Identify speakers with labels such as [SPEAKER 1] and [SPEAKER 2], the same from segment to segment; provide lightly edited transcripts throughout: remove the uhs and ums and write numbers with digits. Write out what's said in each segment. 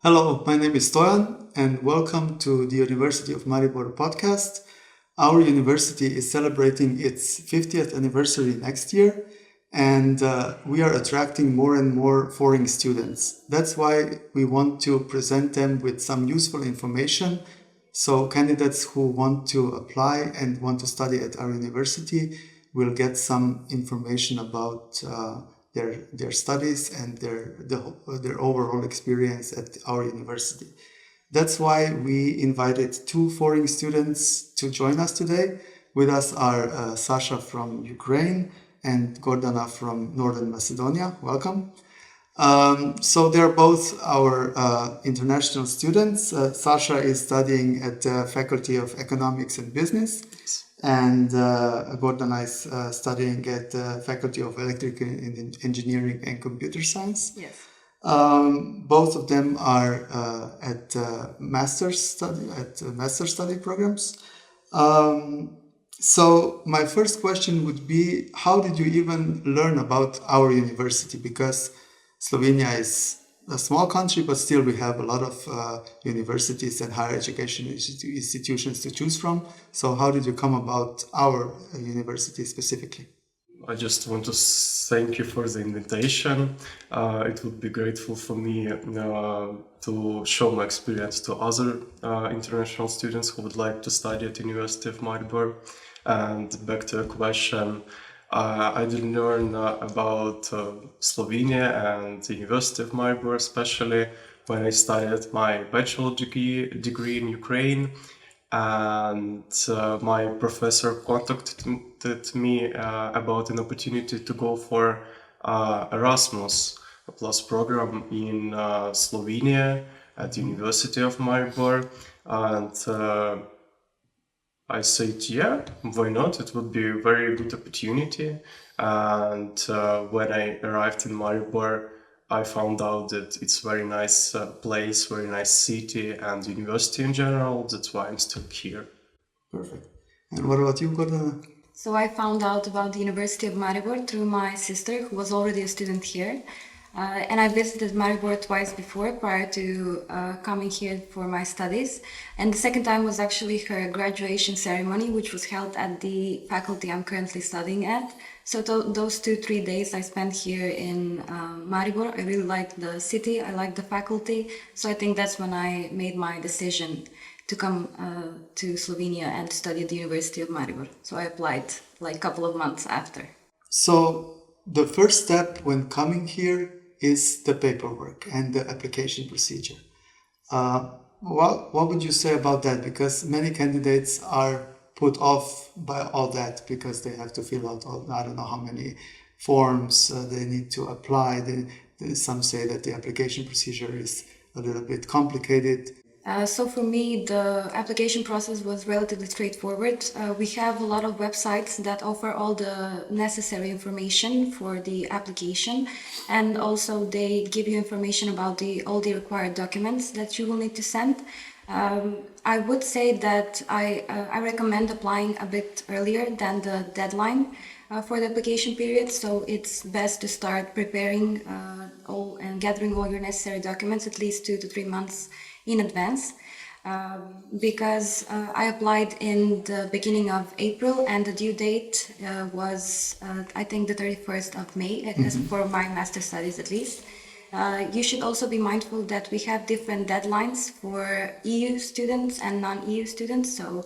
[SPEAKER 1] Hello, my name is Stoyan and welcome to the University of Maribor podcast. Our university is celebrating its 50th anniversary next year and we are attracting more and more foreign students. That's why we want to present them with some useful information so candidates who want to apply and want to study at our university will get some information about their studies and their overall experience at our university. That's why we invited two foreign students to join us today. With us are Sasha from Ukraine and Gordana from Northern Macedonia. Welcome. So they're both our international students. Sasha is studying at the Faculty of Economics and Business, and Gordana is studying at the Faculty of Electrical Engineering and Computer Science.
[SPEAKER 2] Yes.
[SPEAKER 1] Both of them are at master's study programs. So my first question would be, how did you even learn about our university? Because Slovenia is a small country, but still we have a lot of universities and higher education institutions to choose from. So how did you come about our university specifically?
[SPEAKER 3] I just want to thank you for the invitation. It would be grateful for me to show my experience to other international students who would like to study at the University of Maribor. And back to your question, I did learn about Slovenia and the University of Maribor, especially when I studied my bachelor degree in Ukraine. And my professor contacted me about an opportunity to go for ERASMUS plus program in Slovenia at the University of Maribor. And I said, yeah, why not? It would be a very good opportunity. And when I arrived in Maribor, I found out that it's a very nice place, very nice city and university in general. That's why I'm still here.
[SPEAKER 1] Perfect. And what about you, Gordana?
[SPEAKER 2] So I found out about the University of Maribor through my sister, who was already a student here. And I visited Maribor twice before, prior to coming here for my studies. And the second time was actually her graduation ceremony, which was held at the faculty I'm currently studying at. So those 2-3 days I spent here in Maribor. I really liked the city, I liked the faculty. So I think that's when I made my decision to come to Slovenia and study at the University of Maribor. So I applied like a couple of months after.
[SPEAKER 1] So the first step when coming here is the paperwork and the application procedure. What would you say about that? Because many candidates are put off by all that because they have to fill out I don't know how many forms they need to apply. Some say that the application procedure is a little bit complicated.
[SPEAKER 2] So for me, the application process was relatively straightforward. We have a lot of websites that offer all the necessary information for the application, and also they give you information about all the required documents that you will need to send. I would say that I recommend applying a bit earlier than the deadline for the application period. So it's best to start preparing and gathering all your necessary documents at least 2 to 3 months in advance, because I applied in the beginning of April and the due date was I think the 31st of May, as for my master studies at least. You should also be mindful that we have different deadlines for EU students and non-EU students. So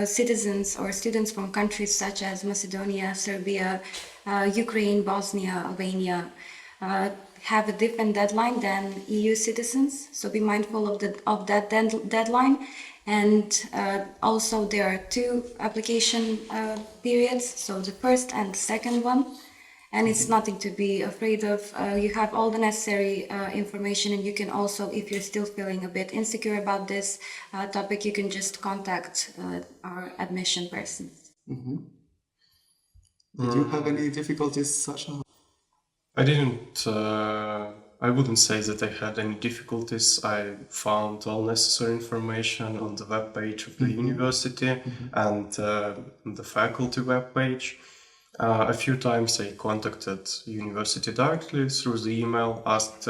[SPEAKER 2] citizens or students from countries such as Macedonia, Serbia, Ukraine, Bosnia, Albania have a different deadline than EU citizens. So be mindful of that deadline. And also there are 2 application periods, so the first and the second one. And it's nothing to be afraid of. You have all the necessary information, and you can also, if you're still feeling a bit insecure about this topic, you can just contact our admission person.
[SPEAKER 1] Mm-hmm. Did you have any difficulties, Sasha?
[SPEAKER 3] I wouldn't say that I had any difficulties. I found all necessary information on the webpage of the university and the faculty webpage. A few times I contacted university directly through the email, asked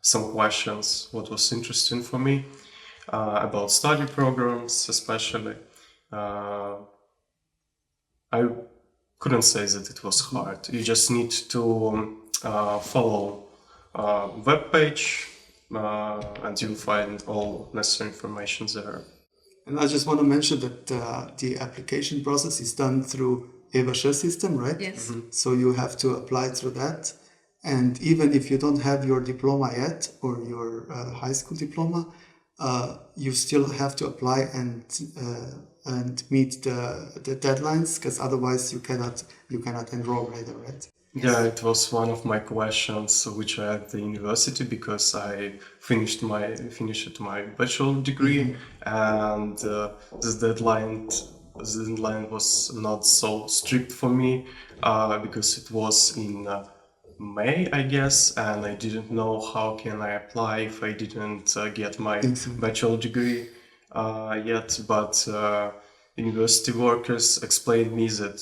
[SPEAKER 3] some questions what was interesting for me about study programs, especially. I couldn't say that it was hard. You just need to follow web page and you'll find all necessary information there.
[SPEAKER 1] And I just want to mention that the application process is done through EVASH system, right?
[SPEAKER 2] Yes.
[SPEAKER 1] So you have to apply through that. And even if you don't have your diploma yet or your high school diploma, you still have to apply and meet the deadlines, because otherwise you cannot enroll later, right?
[SPEAKER 3] Yeah, it was one of my questions which I had at the university, because I finished my bachelor degree, and this deadline was not so strict for me because it was in May, I guess, and I didn't know how can I apply if I didn't get my bachelor degree yet, but university workers explained me that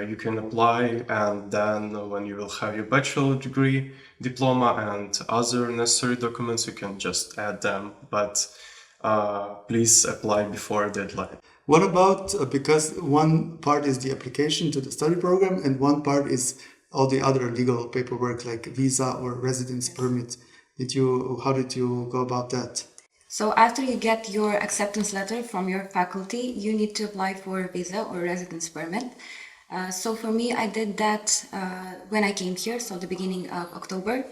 [SPEAKER 3] you can apply, and then when you will have your bachelor degree, diploma and other necessary documents, you can just add them, but please apply before deadline.
[SPEAKER 1] What about, because one part is the application to the study program and one part is all the other legal paperwork like visa or residence permit. How did you go about that?
[SPEAKER 2] So after you get your acceptance letter from your faculty, you need to apply for a visa or residence permit. So for me, I did that when I came here, so the beginning of October,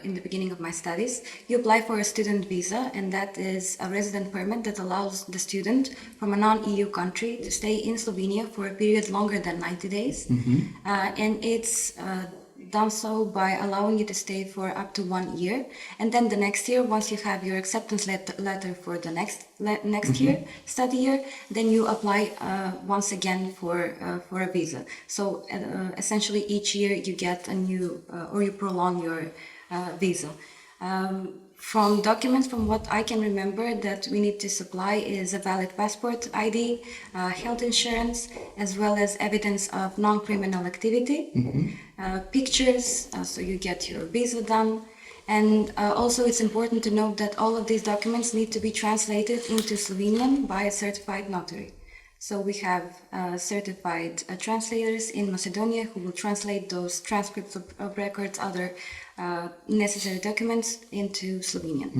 [SPEAKER 2] in the beginning of my studies. You apply for a student visa, and that is a resident permit that allows the student from a non-EU country to stay in Slovenia for a period longer than 90 days. And it's done so by allowing you to stay for up to 1 year, and then the next year, once you have your acceptance letter for the next year, study year, then you apply once again for a visa. So essentially each year you get a new or you prolong your visa. From documents, from what I can remember, that we need to supply is a valid passport ID, health insurance, as well as evidence of non-criminal activity, pictures, so you get your visa done. And also it's important to note that all of these documents need to be translated into Slovenian by a certified notary. So we have certified translators in Macedonia who will translate those transcripts of records, other necessary documents into Slovenian.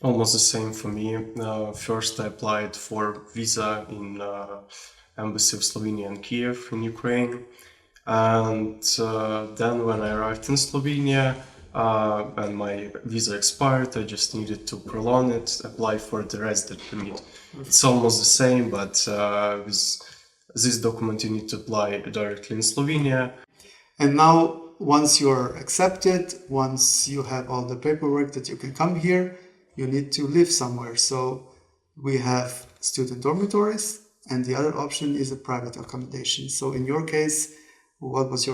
[SPEAKER 3] Almost the same for me. First I applied for visa in Embassy of Slovenia in Kiev in Ukraine, and then when I arrived in Slovenia and my visa expired, I just needed to prolong it, apply for the resident permit. It's almost the same, but with this document you need to apply directly in Slovenia.
[SPEAKER 1] And now, once you're accepted, once you have all the paperwork that you can come here, you need to live somewhere. So we have student dormitories, and the other option is a private accommodation. So in your case, what was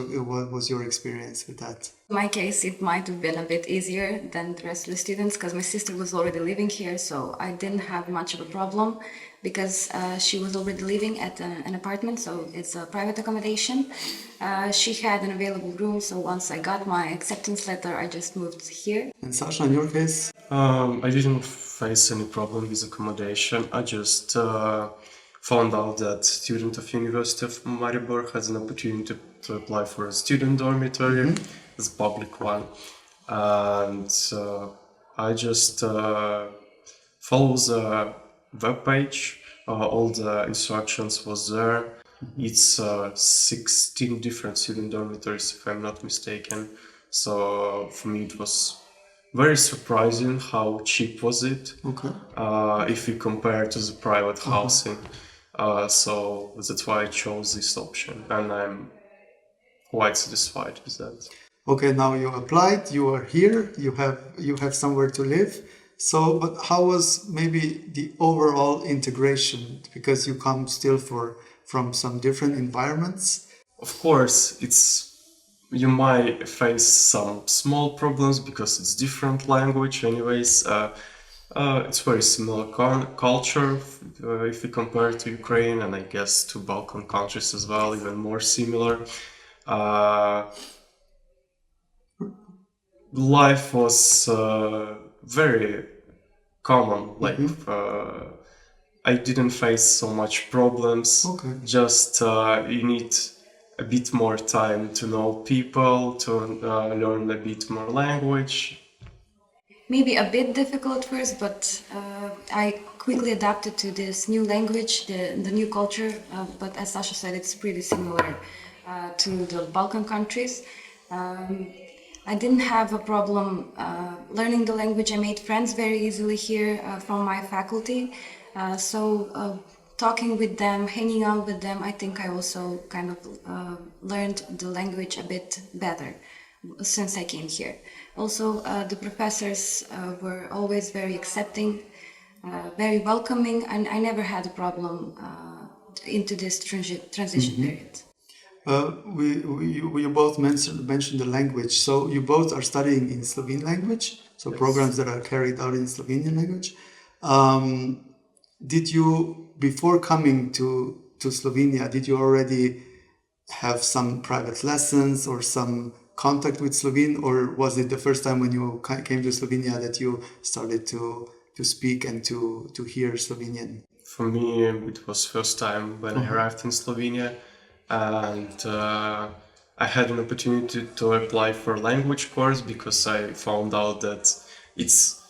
[SPEAKER 1] your experience with that?
[SPEAKER 2] In my case, it might have been a bit easier than the rest of the students because my sister was already living here, so I didn't have much of a problem because she was already living at an apartment, so it's a private accommodation. She had an available room, so once I got my acceptance letter, I just moved here.
[SPEAKER 1] And Sasha, in your case?
[SPEAKER 3] I didn't face any problem with accommodation. I just found out that student of University of Maribor has an opportunity to apply for a student dormitory, as a public one, and I just follow the web page. All the instructions was there. It's 16 different student dormitories, if I'm not mistaken. So for me it was very surprising how cheap was it. If we compare to the private housing. So that's why I chose this option, and I'm quite satisfied with that.
[SPEAKER 1] Okay, now you applied, you are here, you have somewhere to live. So, but how was maybe the overall integration? Because you come still from some different environments.
[SPEAKER 3] Of course, you might face some small problems because it's different language. Anyways, it's very similar culture if we compare to Ukraine, and I guess to Balkan countries as well, even more similar. life was very common. Like I didn't face so much problems.
[SPEAKER 1] Okay.
[SPEAKER 3] Just you need a bit more time to know people, to learn a bit more language.
[SPEAKER 2] Maybe a bit difficult first, but I quickly adapted to this new language, the new culture. But as Sasha said, it's pretty similar to the Balkan countries. I didn't have a problem learning the language. I made friends very easily here from my faculty. So talking with them, hanging out with them, I think I also kind of learned the language a bit better since I came here. Also, the professors were always very accepting, very welcoming, and I never had a problem into this transition period.
[SPEAKER 1] You both mentioned the language. So you both are studying in Slovene language, so
[SPEAKER 3] Yes.
[SPEAKER 1] programs that are carried out in Slovenian language. Did you, before coming to Slovenia, did you already have some private lessons or some contact with Slovene, or was it the first time when you came to Slovenia that you started to speak and to hear Slovenian?
[SPEAKER 3] For me, it was first time when I arrived in Slovenia, and I had an opportunity to apply for a language course because I found out that it's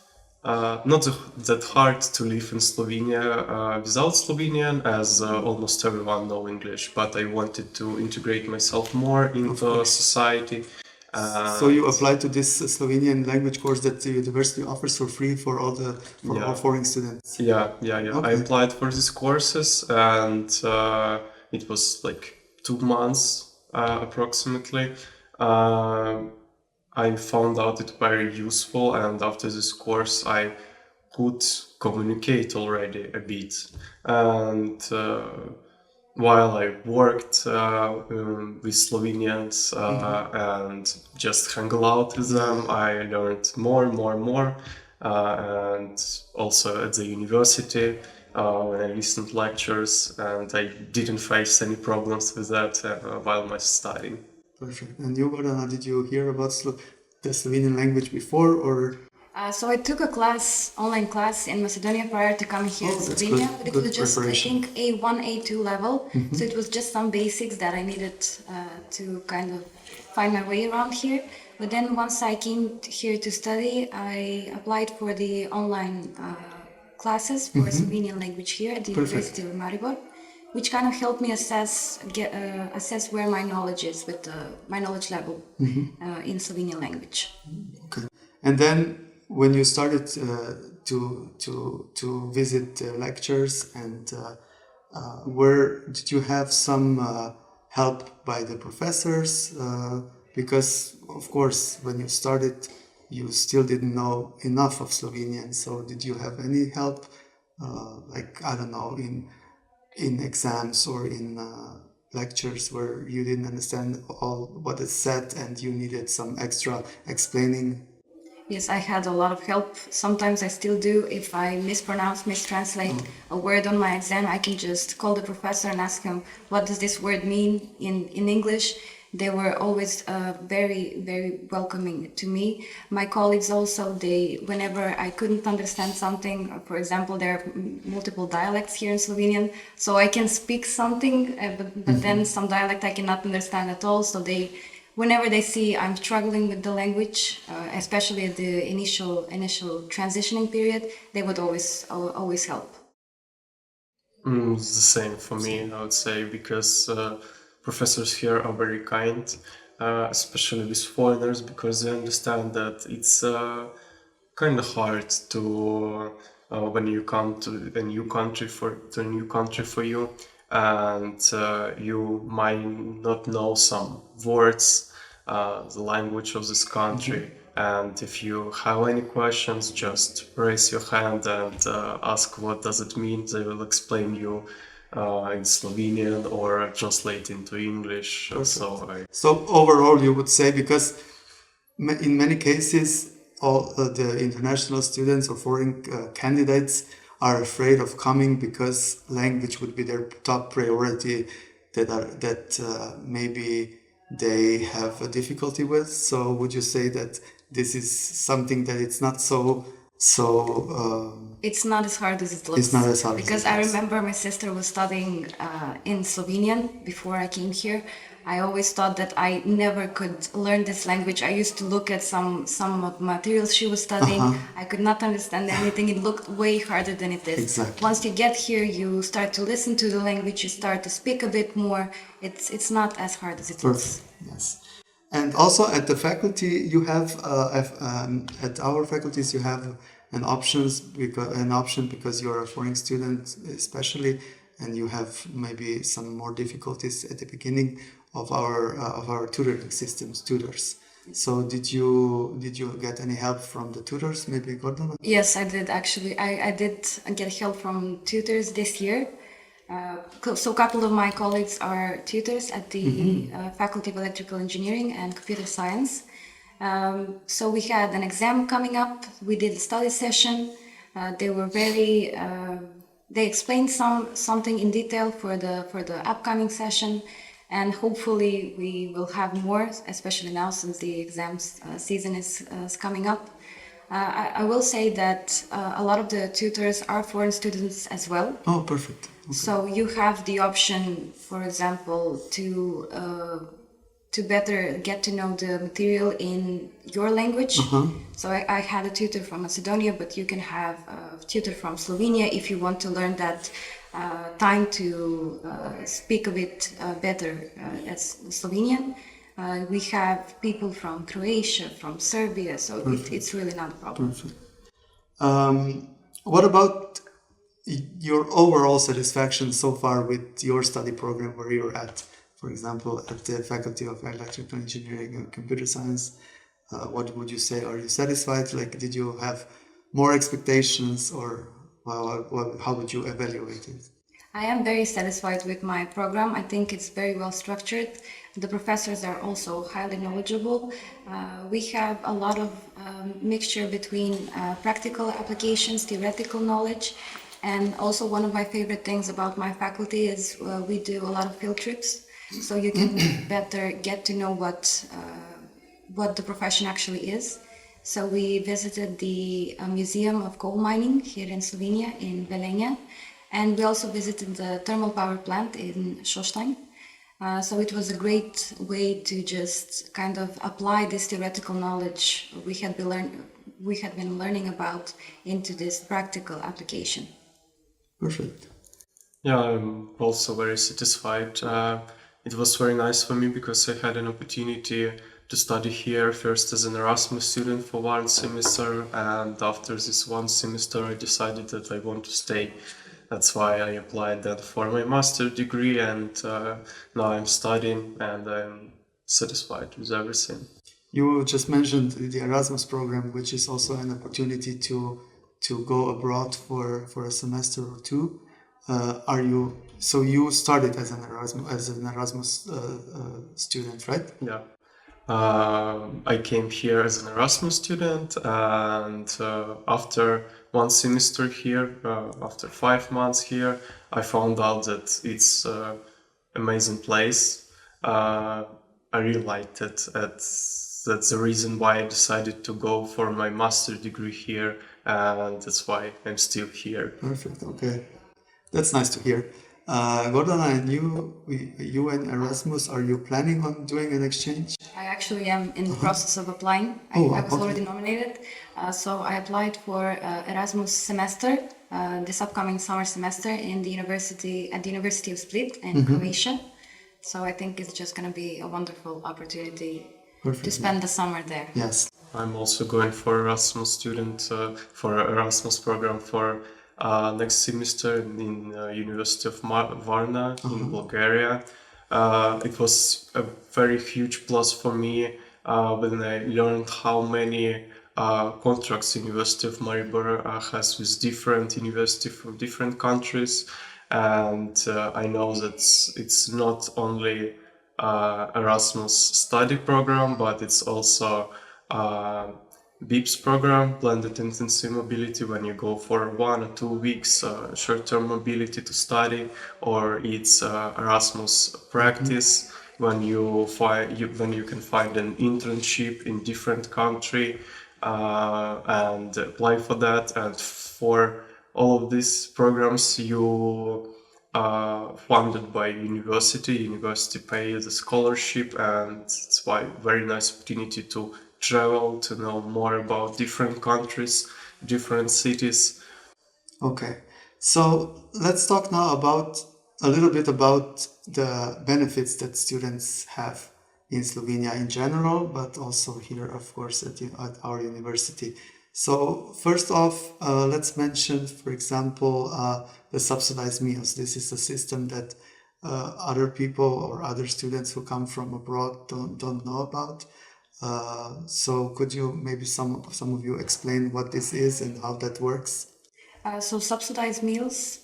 [SPEAKER 3] not that hard to live in Slovenia without Slovenian, as almost everyone know English, but I wanted to integrate myself more into society.
[SPEAKER 1] So you applied to this Slovenian language course that the university offers for free for all foreign students.
[SPEAKER 3] Yeah.
[SPEAKER 1] Okay.
[SPEAKER 3] I applied for these courses, and it was like 2 months approximately. I found out it very useful, and after this course I could communicate already a bit. And while I worked with Slovenians and just hung out with them, I learned more and more. And also at the university, when I listened to lectures, and I didn't face any problems with that while I was studying.
[SPEAKER 1] Perfect. And you, Gordana, did you hear about the Slovenian language before, or?
[SPEAKER 2] So I took a online class in Macedonia prior to coming here to
[SPEAKER 1] that's
[SPEAKER 2] Slovenia,
[SPEAKER 1] good-
[SPEAKER 2] but it
[SPEAKER 1] good
[SPEAKER 2] was just, I
[SPEAKER 1] preparation.
[SPEAKER 2] think, A1, A2 level. So it was just some basics that I needed to kind of find my way around here. But then once I came here to study, I applied for the online classes for Slovenian language here at the University of Maribor, which kind of helped me assess where my knowledge is with my knowledge level in Slovenian language.
[SPEAKER 1] Okay. And then when you started to visit lectures, and where did you have some help by the professors? Because of course, when you started, you still didn't know enough of Slovenian. So did you have any help, like I don't know, in exams or in lectures where you didn't understand all what is said and you needed some extra explaining?
[SPEAKER 2] Yes, I had a lot of help. Sometimes I still do. If I mistranslate a word on my exam, I can just call the professor and ask him, what does this word mean in English? They were always very, very welcoming to me. My colleagues also, whenever I couldn't understand something, for example, there are multiple dialects here in Slovenian, so I can speak something, but then some dialect I cannot understand at all, so whenever they see I'm struggling with the language, especially at the initial transitioning period, they would always help.
[SPEAKER 3] It's the same for me, I would say, because professors here are very kind, especially with foreigners, because they understand that it's kind of hard to when you come to a new country for you, and you might not know some words, the language of this country. And if you have any questions, just raise your hand and ask what does it mean. They will explain you in Slovenian or translate into English.
[SPEAKER 1] So overall, you would say, because in many cases, all the international students or foreign candidates are afraid of coming because language would be their top priority that maybe they have a difficulty with. So would you say that this is something that it's not so
[SPEAKER 2] it's not as hard as it looks.
[SPEAKER 1] It's not as hard
[SPEAKER 2] because
[SPEAKER 1] as it
[SPEAKER 2] I
[SPEAKER 1] looks.
[SPEAKER 2] remember my sister was studying in Slovenian before I came here. I always thought that I never could learn this language. I used to look at some of the materials she was studying. I could not understand anything. It looked way harder than it is.
[SPEAKER 1] Exactly.
[SPEAKER 2] Once you get here, you start to listen to the language. You start to speak a bit more. It's not as hard as it looks.
[SPEAKER 1] Yes. And also at the faculty, you have at our faculties you have an option because you're a foreign student, especially, and you have maybe some more difficulties at the beginning of our tutoring systems, tutors. So did you get any help from the tutors, maybe Gordana?
[SPEAKER 2] Yes, I did actually. I did get help from tutors this year. So a couple of my colleagues are tutors at the Faculty of Electrical Engineering and Computer Science. So we had an exam coming up. We did a study session. They were very. They explained something in detail for the upcoming session, and hopefully we will have more, especially now since the exams season is coming up. I will say that a lot of the tutors are foreign students as well.
[SPEAKER 1] Oh, perfect. Okay.
[SPEAKER 2] So you have the option, for example, to better get to know the material in your language. So I had a tutor from Macedonia, but you can have a tutor from Slovenia if you want to learn that time to speak a bit better as Slovenian. We have people from Croatia, from Serbia, so it's really not a problem.
[SPEAKER 1] Perfect. What about your overall satisfaction so far with your study program where you're at? For example, at the Faculty of Electrical Engineering and Computer Science, what would you say? Are you satisfied? Like, did you have more expectations, or how would you evaluate it?
[SPEAKER 2] I am very satisfied with my program. I think it's very well structured. The professors are also highly knowledgeable. We have a lot of mixture between practical applications, theoretical knowledge, and also one of my favorite things about my faculty is we do a lot of field trips. So you can better get to know what the profession actually is. So we visited the Museum of Coal Mining here in Slovenia, in Velenje, and we also visited the thermal power plant in Šoštanj. So it was a great way to just kind of apply this theoretical knowledge we had been learning about into this practical application.
[SPEAKER 1] Perfect.
[SPEAKER 3] Yeah, I'm also very satisfied. It was very nice for me because I had an opportunity to study here first as an Erasmus student for one semester, and after this one semester I decided that I want to stay. That's why I applied that for my master degree, and now I'm studying and I'm satisfied with everything.
[SPEAKER 1] You just mentioned the Erasmus program, which is also an opportunity to go abroad for a semester or two. So you started as an Erasmus student, right?
[SPEAKER 3] Yeah. I came here as an Erasmus student, and after one semester here, after 5 months here, I found out that it's an amazing place. I really liked it. That's the reason why I decided to go for my master degree here, and that's why I'm still here.
[SPEAKER 1] Perfect. Okay, that's nice to hear. Gordana, and you and Erasmus, are you planning on doing an exchange?
[SPEAKER 2] I actually am in the process of applying. I was already nominated, so I applied for Erasmus semester this upcoming summer semester at the University of Split in Croatia. So I think it's just going to be a wonderful opportunity to spend the summer there.
[SPEAKER 1] Yes.
[SPEAKER 3] I'm also going for Erasmus student for Erasmus program for next semester in University of Varna in Bulgaria. It was a very huge plus for me when I learned how many contracts University of Maribor has with different universities from different countries, and I know that it's not only Erasmus study program, but it's also BIPS program, blended intensive mobility, when you go for 1 or 2 weeks short-term mobility to study, or it's Erasmus practice. when you can find an internship in different country and apply for that. And for all of these programs, you funded by university pay the scholarship, and it's why very nice opportunity to travel, to know more about different countries, different cities.
[SPEAKER 1] Okay, so let's talk now about a little bit about the benefits that students have in Slovenia in general, but also here, of course, at our university. So first off, let's mention, for example, the subsidized meals. This is a system that other people or other students who come from abroad don't know about. So could you maybe some of you explain what this is and how that works?
[SPEAKER 2] So subsidized meals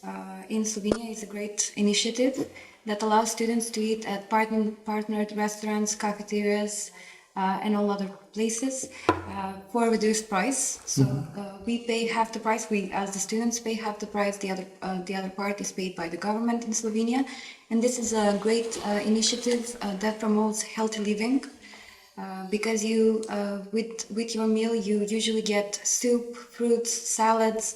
[SPEAKER 2] in Slovenia is a great initiative that allows students to eat at partnered restaurants, cafeterias, and all other places for a reduced price. So we pay half the price. We, as the students, pay half the price. The other part is paid by the government in Slovenia, and this is a great initiative that promotes healthy living. Because you, with your meal, you usually get soup, fruits, salads.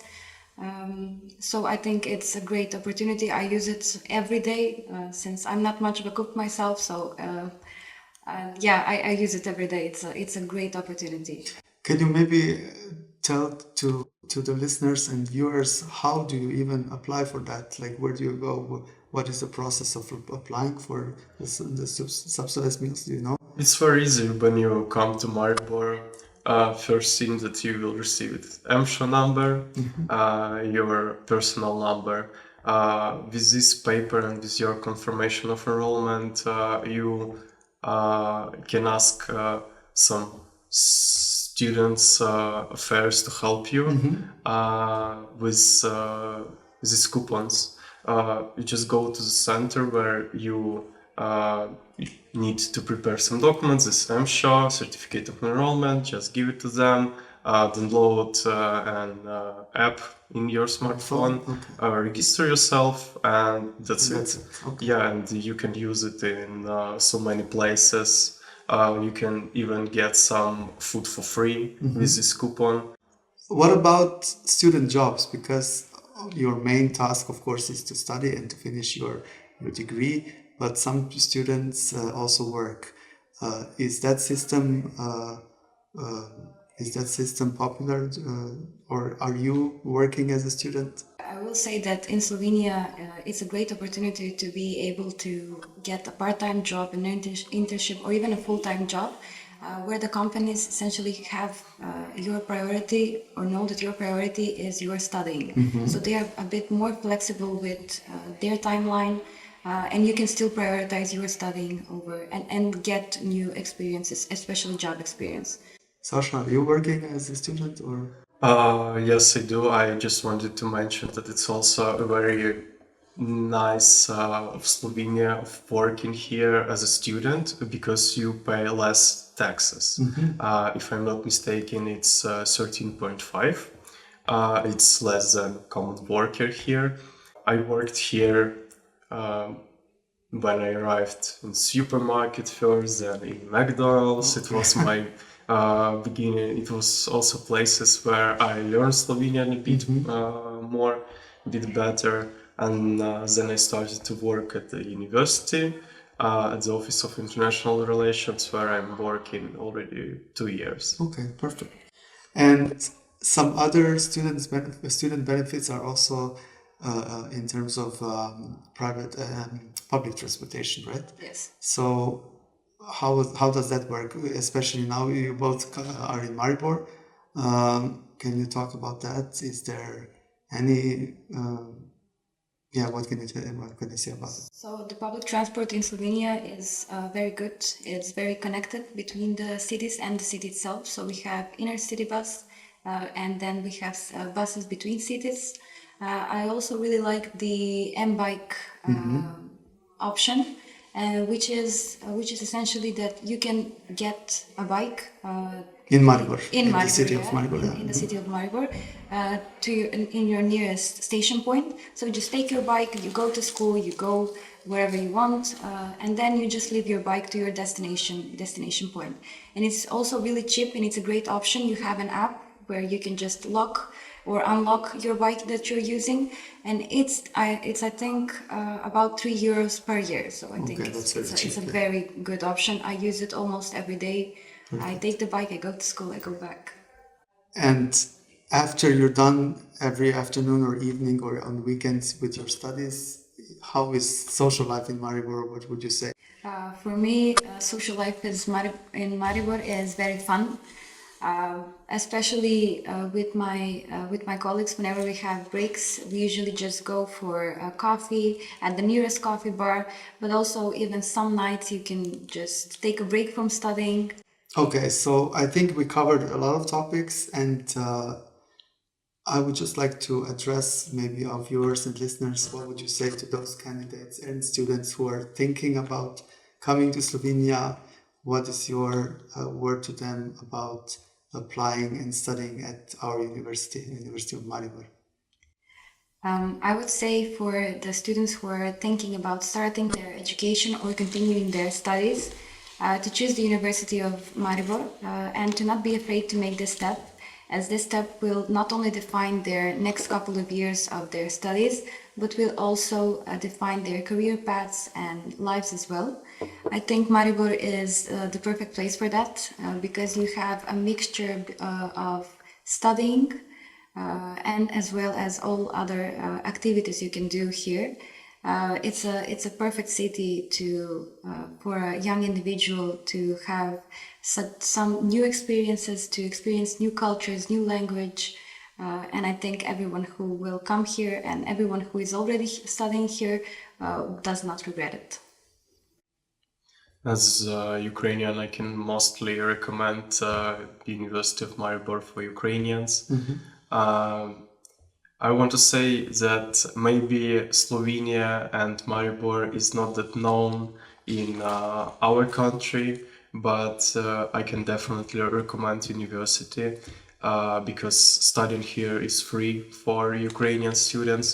[SPEAKER 2] So I think it's a great opportunity. I use it every day since I'm not much of a cook myself. So I use it every day. It's a great opportunity.
[SPEAKER 1] Can you maybe tell to the listeners and viewers, how do you even apply for that? Like, where do you go? What is the process of applying for the subsidized meals? Do you know?
[SPEAKER 3] It's very easy when you come to Maribor. First thing that you will receive is MSHA number, your personal number. With this paper and with your confirmation of enrollment, you can ask some students affairs to help you with these coupons. You just go to the center where you need to prepare some documents, this MSHA, certificate of enrollment, just give it to them, download an app in your smartphone, register yourself, and that's it.
[SPEAKER 1] Okay.
[SPEAKER 3] Yeah, and you can use it in so many places. You can even get some food for free with this coupon.
[SPEAKER 1] What about student jobs? Because your main task, of course, is to study and to finish your degree, but some students also work. Is that system popular, or are you working as a student?
[SPEAKER 2] I will say that in Slovenia, it's a great opportunity to be able to get a part-time job, an internship, or even a full-time job, where the companies essentially have your priority, or know that your priority is your studying. So they are a bit more flexible with their timeline, and you can still prioritize your studying over and get new experiences, especially job experience.
[SPEAKER 1] Sasha, are you working as a student or?
[SPEAKER 3] Yes, I do. I just wanted to mention that it's also a very nice of Slovenia of working here as a student, because you pay less taxes. If I'm not mistaken, it's 13.5. It's less than common worker here. I worked here when I arrived in supermarket first, then in McDonald's. It was my beginning. It was also places where I learned Slovenian a bit more, a bit better. And then I started to work at the university, at the Office of International Relations, where I'm working already 2 years.
[SPEAKER 1] Okay, perfect. And some other student benefits are also in terms of public transportation, right?
[SPEAKER 2] Yes.
[SPEAKER 1] So how does that work? Especially now you both are in Maribor. Can you talk about that? Is there any? What can you say about it?
[SPEAKER 2] So the public transport in Slovenia is very good. It's very connected between the cities and the city itself. So we have inner city bus, and then we have buses between cities. I also really like the M-bike option. which is essentially that you can get a bike
[SPEAKER 1] in Maribor,
[SPEAKER 2] in Maribor,
[SPEAKER 1] the city of
[SPEAKER 2] yeah,
[SPEAKER 1] Maribor,
[SPEAKER 2] in the city of Maribor, in your nearest station point. So you just take your bike, you go to school, you go wherever you want, and then you just leave your bike to your destination point. And it's also really cheap, and it's a great option. You have an app where you can just lock or unlock your bike that you're using, and it's I think about €3 per year. So I think it's a very good option. I use it almost every day. I take the bike, I go to school, I go back.
[SPEAKER 1] And after you're done every afternoon or evening or on weekends with your studies, how is social life in Maribor? What would you say?
[SPEAKER 2] For me, social life in Maribor is very fun. Especially with my colleagues, whenever we have breaks, we usually just go for coffee at the nearest coffee bar, but also even some nights you can just take a break from studying.
[SPEAKER 1] Okay, so I think we covered a lot of topics, and I would just like to address maybe our viewers and listeners. What would you say to those candidates and students who are thinking about coming to Slovenia? What is your word to them about applying and studying at our university, the University of Maribor?
[SPEAKER 2] I would say for the students who are thinking about starting their education or continuing their studies, to choose the University of Maribor and to not be afraid to make this step, as this step will not only define their next couple of years of their studies, but will also define their career paths and lives as well. I think Maribor is the perfect place for that because you have a mixture of studying and as well as all other activities you can do here. It's a perfect city for a young individual to have some new experiences, to experience new cultures, new language, and I think everyone who will come here and everyone who is already studying here does not regret it.
[SPEAKER 3] As a Ukrainian, I can mostly recommend the University of Maribor for Ukrainians. I want to say that maybe Slovenia and Maribor is not that known in our country, but I can definitely recommend university because studying here is free for Ukrainian students.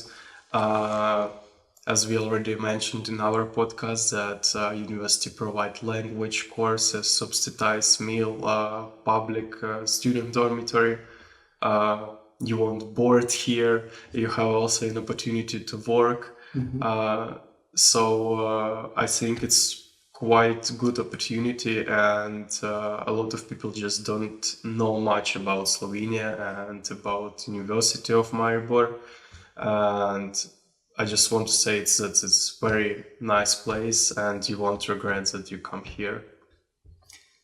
[SPEAKER 3] As we already mentioned in our podcast, that university provide language courses, subsidized meal, public student dormitory. You won't board here. You have also an opportunity to work. So I think it's quite good opportunity, and a lot of people just don't know much about Slovenia and about University of Maribor. And I just want to say it's a very nice place, and you won't regret that you come here.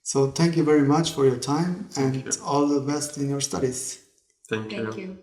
[SPEAKER 1] So thank you very much for your time, and all the best in your studies.
[SPEAKER 3] Thank you.
[SPEAKER 2] Thank you.